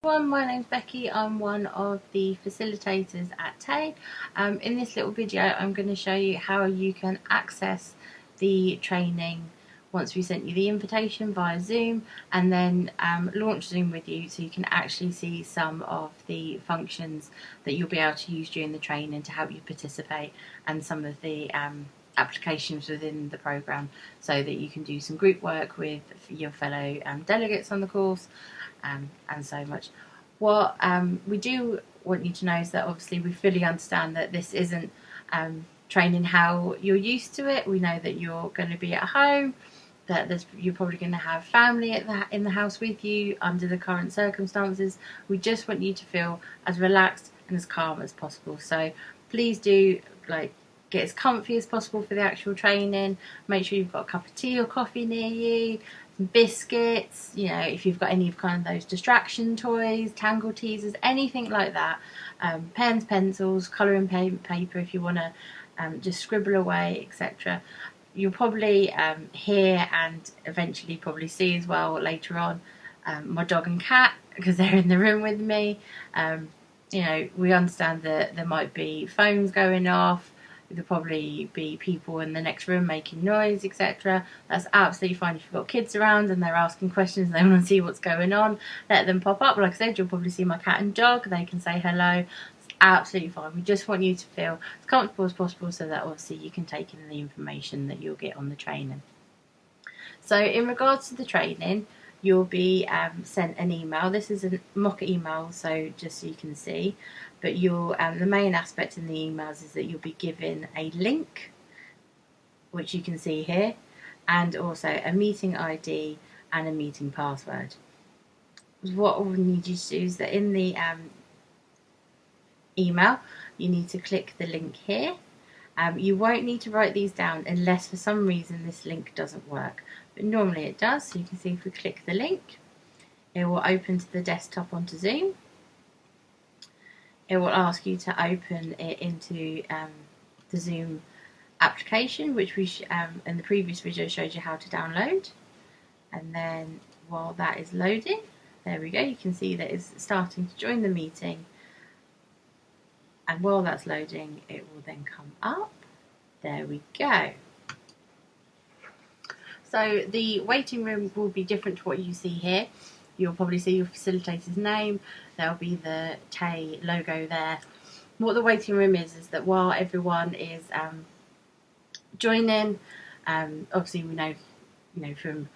Everyone, my name's Becky. I'm one of the facilitators at TAY. In this little video I'm going to show you how you can access the training once we sent you the invitation via Zoom, and then launch Zoom with you so you can actually see some of the functions that you'll be able to use during the training to help you participate, and some of the applications within the program so that you can do some group work with your fellow delegates on the course. And so much. What we do want you to know is that obviously we fully understand that this isn't training how you're used to it. We know that you're going to be at home, that you're probably going to have family in the house with you under the current circumstances. We just want you to feel as relaxed and as calm as possible. So please do get as comfy as possible for the actual training. Make sure you've got a cup of tea or coffee near you, some biscuits, if you've got any of kind of those distraction toys, tangle teasers, anything like that, pens, pencils, colouring paper if you want to just scribble away, etc. You'll probably hear and eventually probably see as well later on my dog and cat, because they're in the room with me. We understand that there might be phones going off. There'll probably be people in the next room making noise, etc. That's absolutely fine. If you've got kids around and they're asking questions and they want to see what's going on, let them pop up. Like I said, you'll probably see my cat and dog. They can say hello. It's absolutely fine. We just want you to feel as comfortable as possible so that obviously you can take in the information that you'll get on the training. So in regards to the training, you'll be sent an email. This is a mock email, so just so you can see. But the main aspect in the emails is that you'll be given a link, which you can see here, and also a meeting ID and a meeting password. What we need you to do is that in the email, you need to click the link here. You won't need to write these down unless for some reason this link doesn't work, but normally it does. So you can see if we click the link, it will open to the desktop onto Zoom. It will ask you to open it into the Zoom application, which we in the previous video showed you how to download. And then while that is loading, there we go, you can see that it's starting to join the meeting. And while that's loading, it will then come up. There we go. So the waiting room will be different to what you see here. You'll probably see your facilitator's name. There'll be the TAY logo there. What the waiting room is that while everyone is joining, obviously we know, from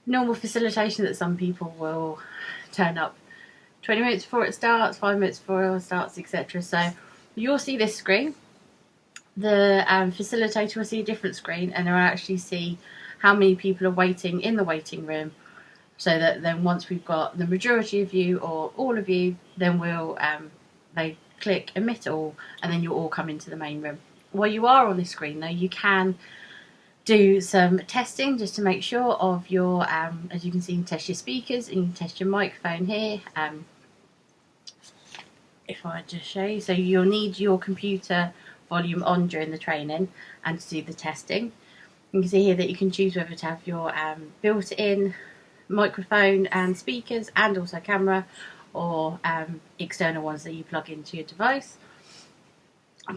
normal facilitation that some people will turn up 20 minutes before it starts, 5 minutes before it starts, etc. So you'll see this screen. The facilitator will see a different screen, and they'll actually see how many people are waiting in the waiting room. So that then once we've got the majority of you or all of you, then they click emit all, and then you'll all come into the main room. While you are on this screen though, you can do some testing just to make sure of your, as you can see, you can test your speakers and you can test your microphone here. If I just show you, so you'll need your computer volume on during the training and to do the testing. You can see here that you can choose whether to have your built-in microphone and speakers and also camera, or external ones that you plug into your device.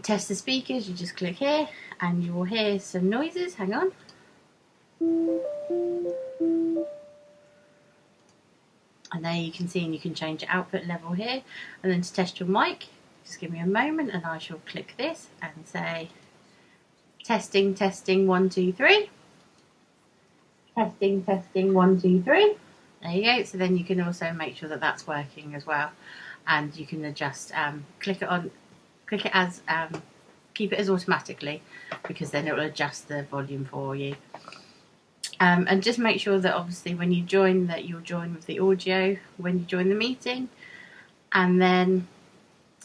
Test the speakers, you just click here and you will hear some noises. Hang on. And there you can see, and you can change your output level here. And then to test your mic, just give me a moment and I shall click this and say testing, testing, 1, 2, 3. Testing, testing, 1, 2, 3. There you go. So then you can also make sure that that's working as well, and you can adjust. Keep it as automatically, because then it will adjust the volume for you. And just make sure that obviously when you join, that you'll join with the audio when you join the meeting, and then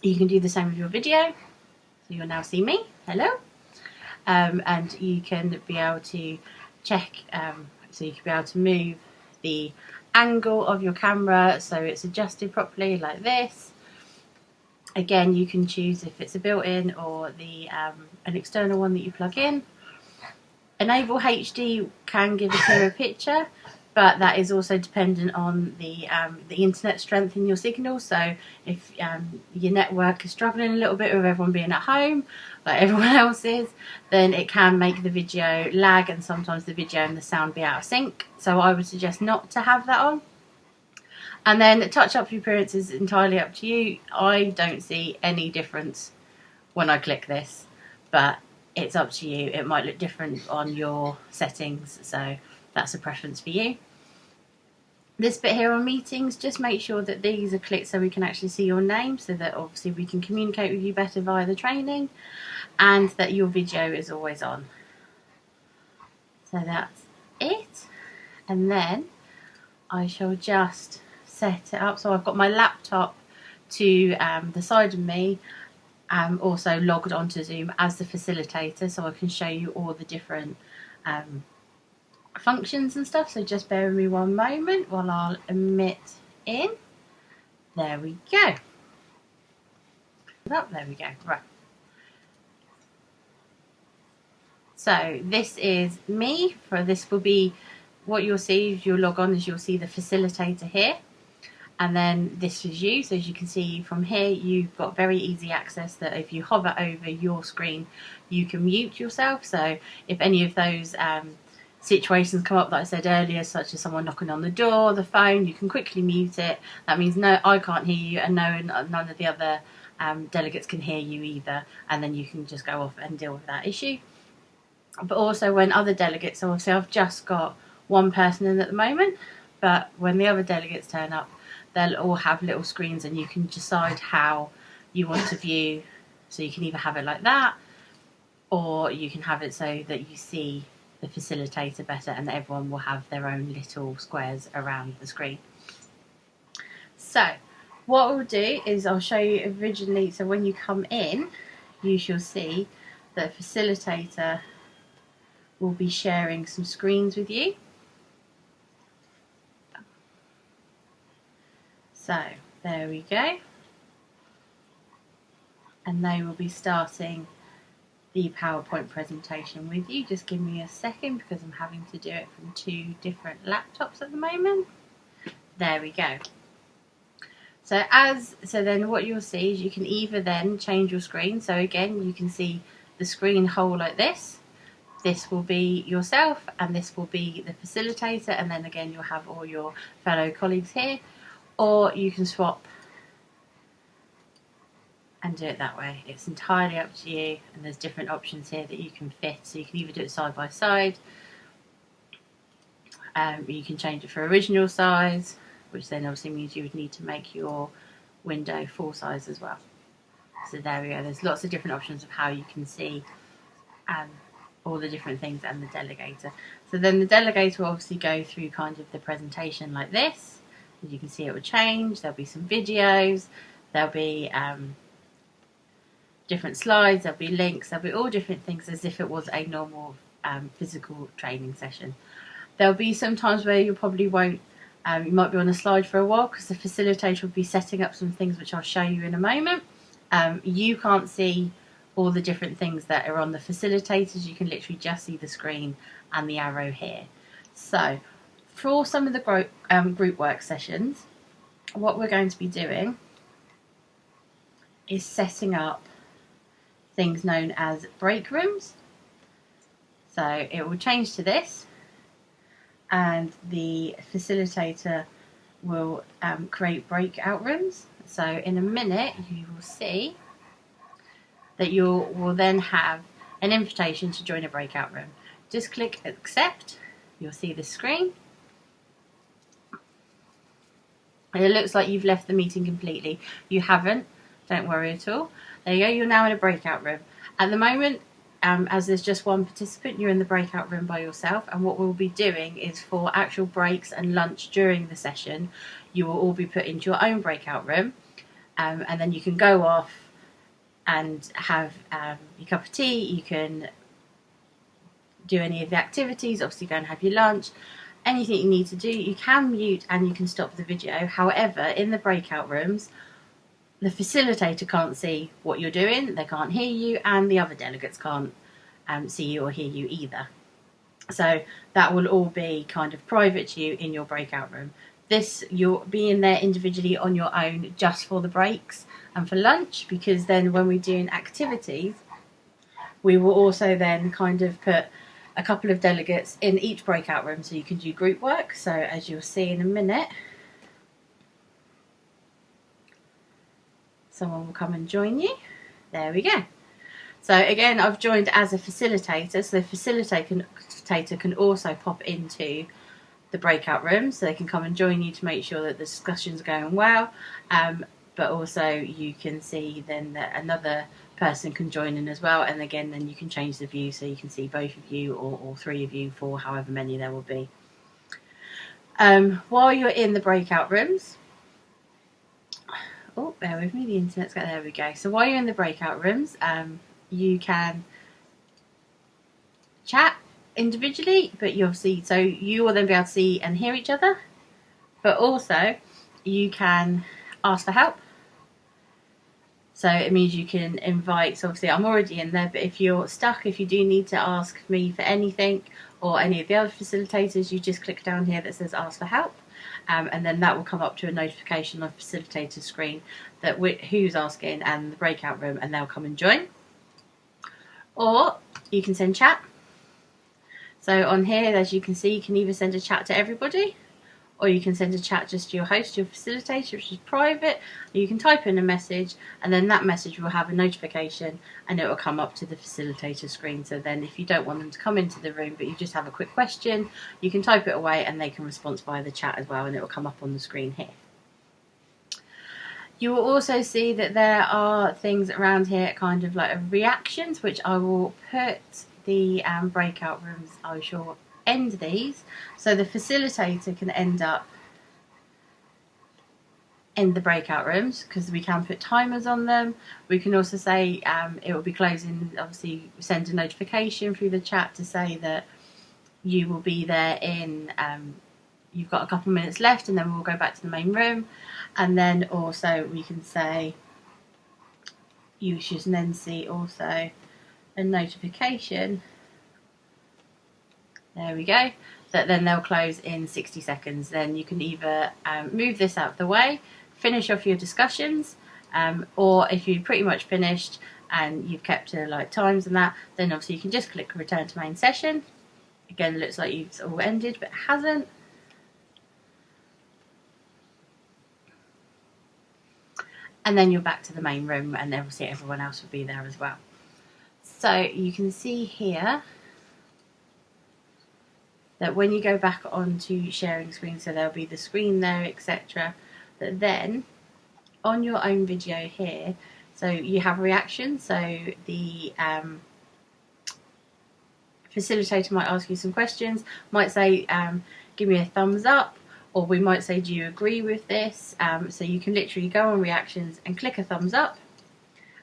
you can do the same with your video. So you'll now see me. Hello. And you can be able to check. So you can be able to move the angle of your camera so it's adjusted properly like this. Again, you can choose if it's a built-in or an external one that you plug in. Enable HD can give a clearer picture, but that is also dependent on the internet strength in your signal. So if your network is struggling a little bit with everyone being at home, like everyone else is, then it can make the video lag, and sometimes the video and the sound be out of sync. So I would suggest not to have that on. And then touch up your appearance is entirely up to you. I don't see any difference when I click this, but it's up to you. It might look different on your settings, so that's a preference for you. This bit here on meetings, just make sure that these are clicked so we can actually see your name, so that obviously we can communicate with you better via the training, and that your video is always on. So that's it. And then I shall just set it up. So I've got my laptop to the side of me, also logged onto Zoom as the facilitator, so I can show you all the different functions and stuff. So just bear with me one moment while I'll emit in. There we go. Oh, there we go. Right. So this is me. This will be what you'll see if you log on, is you'll see the facilitator here. And then this is you. So as you can see from here, you've got very easy access that if you hover over your screen, you can mute yourself. So if any of those situations come up that I said earlier, such as someone knocking on the door, the phone, you can quickly mute it. That means no, I can't hear you, and none of the other delegates can hear you either. And then you can just go off and deal with that issue. But also when other delegates, so obviously I've just got one person in at the moment, but when the other delegates turn up, they'll all have little screens, and you can decide how you want to view. So you can either have it like that, or you can have it so that you see the facilitator better, and everyone will have their own little squares around the screen. So what we'll do is I'll show you originally. So when you come in, you shall see the facilitator will be sharing some screens with you. So there we go, and they will be starting the PowerPoint presentation with you. Just give me a second because I'm having to do it from 2 different laptops at the moment. There we go. So then what you'll see is you can either then change your screen. So again, you can see the screen whole like this. This will be yourself, and this will be the facilitator, and then again you'll have all your fellow colleagues here. Or you can swap and do it that way. It's entirely up to you, and there's different options here that you can fit. So you can either do it side by side, you can change it for original size, which then obviously means you would need to make your window full size as well. So there we go. There's lots of different options of how you can see all the different things and the delegator. So then the delegator will obviously go through kind of the presentation like this. As you can see, it will change. There'll be some videos, there'll be different slides, there'll be links, there'll be all different things as if it was a normal physical training session. There'll be some times where you probably won't, you might be on a slide for a while because the facilitator will be setting up some things which I'll show you in a moment. You can't see all the different things that are on the facilitators. You can literally just see the screen and the arrow here. So for some of the group work sessions, what we're going to be doing is setting up things known as break rooms. So it will change to this, and the facilitator will create breakout rooms. So in a minute you will see that you will then have an invitation to join a breakout room. Just click accept, you'll see the screen. And it looks like you've left the meeting completely. You haven't, don't worry at all. There you go, you're now in a breakout room. At the moment, as there's just one participant, you're in the breakout room by yourself, and what we'll be doing is for actual breaks and lunch during the session, you will all be put into your own breakout room, and then you can go off and have your cup of tea. You can do any of the activities, obviously go and have your lunch, anything you need to do. You can mute and you can stop the video. However, in the breakout rooms, the facilitator can't see what you're doing, they can't hear you, and the other delegates can't see you or hear you either. So that will all be kind of private to you in your breakout room. This, you'll be in there individually on your own just for the breaks and for lunch, because then when we're doing activities, we will also then kind of put a couple of delegates in each breakout room so you can do group work. So as you'll see in a minute, someone will come and join you. There we go. So again, I've joined as a facilitator, so the facilitator can also pop into the breakout room, so they can come and join you to make sure that the discussion's going well, but also you can see then that another person can join in as well, and again then you can change the view so you can see both of you or all three of you, for however many there will be. While you're in the breakout rooms, oh, bear with me, the internet's got, there we go. So while you're in the breakout rooms, you can chat individually, but you'll see, so you will then be able to see and hear each other, but also you can ask for help. So it means you can invite, so obviously I'm already in there, but if you're stuck, if you do need to ask me for anything or any of the other facilitators, you just click down here that says ask for help. And then that will come up to a notification on the facilitator screen that who's asking and the breakout room, and they'll come and join. Or you can send chat. So on here, as you can see, you can either send a chat to everybody, or you can send a chat just to your host, your facilitator, which is private. You can type in a message, and then that message will have a notification, and it will come up to the facilitator screen. So then if you don't want them to come into the room, but you just have a quick question, you can type it away, and they can respond via the chat as well, and it will come up on the screen here. You will also see that there are things around here, kind of like reactions, which I will put the breakout rooms, I shall end these, so the facilitator can end up in the breakout rooms, because we can put timers on them. We can also say it will be closing, obviously send a notification through the chat to say that you will be there in, you've got a couple of minutes left, and then we'll go back to the main room. And then also we can say, you should then see also a notification, there we go, that then they'll close in 60 seconds. Then you can either move this out of the way, finish off your discussions, or if you've pretty much finished and you've kept to like times and that, then obviously you can just click return to main session. Again, it looks like it's all ended, but it hasn't. And then you're back to the main room, and obviously everyone else will be there as well. So you can see here that when you go back onto sharing screen, so there'll be the screen there, etc., that then on your own video here, so you have reactions, so the facilitator might ask you some questions, might say give me a thumbs up, or we might say do you agree with this, so you can literally go on reactions and click a thumbs up,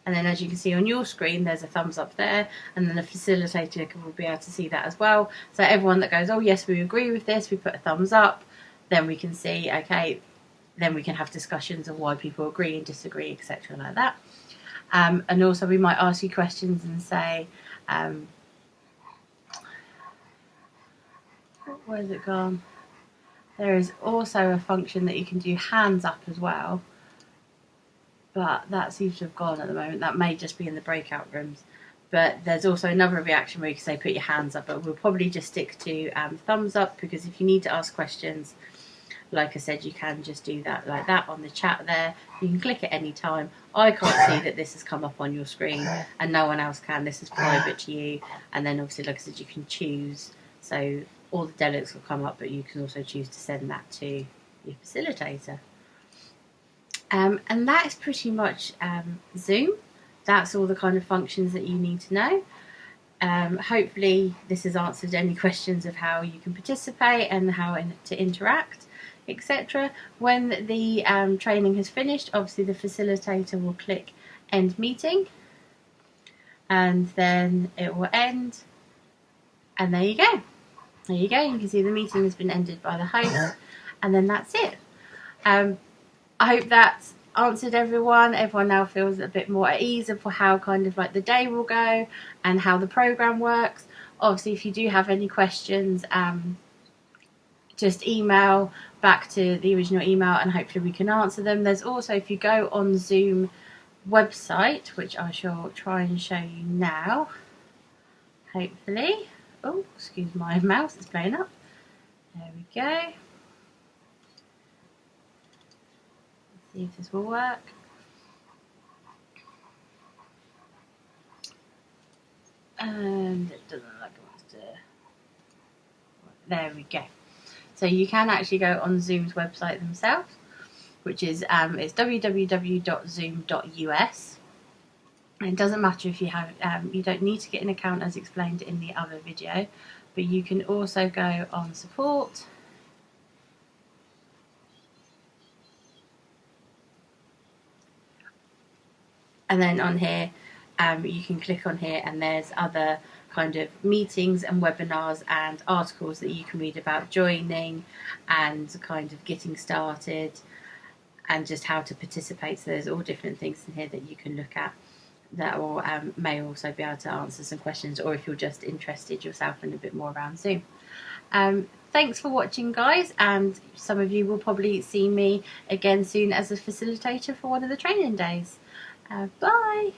and then as you can see on your screen there's a thumbs up there, and then the facilitator will be able to see that as well. So everyone that goes, oh yes, we agree with this, we put a thumbs up, then we can see, okay, then we can have discussions of why people agree and disagree, etc., like that. And also we might ask you questions and say, where's it gone? There is also a function that you can do hands up as well, but that seems to have gone at the moment. That may just be in the breakout rooms. But there's also another reaction where you can say put your hands up, but we'll probably just stick to thumbs up, because if you need to ask questions, like I said, you can just do that like that on the chat there. You can click at any time. I can't see that this has come up on your screen, and no one else can. This is private to you. And then obviously, like I said, you can choose. So all the delegates will come up, but you can also choose to send that to your facilitator. And that is pretty much Zoom. That's all the kind of functions that you need to know. Hopefully this has answered any questions of how you can participate and how to interact, etc. When the training has finished, obviously the facilitator will click end meeting, and then it will end, and there you go. There you go, you can see the meeting has been ended by the host, and then that's it. I hope that's answered everyone. Everyone now feels a bit more at ease of how kind of like the day will go and how the program works. Obviously, if you do have any questions, just email back to the original email and hopefully we can answer them. There's also, if you go on Zoom website, which I shall try and show you now, hopefully. Oh, excuse my mouse, it's playing up. There we go. Let's see if this will work. And it doesn't look like it wants to. There we go. So you can actually go on Zoom's website themselves, which is it's www.zoom.us. And it doesn't matter if you have you don't need to get an account as explained in the other video, but you can also go on support, and then on here you can click on here and there's other kind of meetings and webinars and articles that you can read about joining and kind of getting started and just how to participate. So there's all different things in here that you can look at that will may also be able to answer some questions, or if you're just interested yourself in a bit more around Zoom. Thanks for watching, guys, and some of you will probably see me again soon as a facilitator for one of the training days. Bye!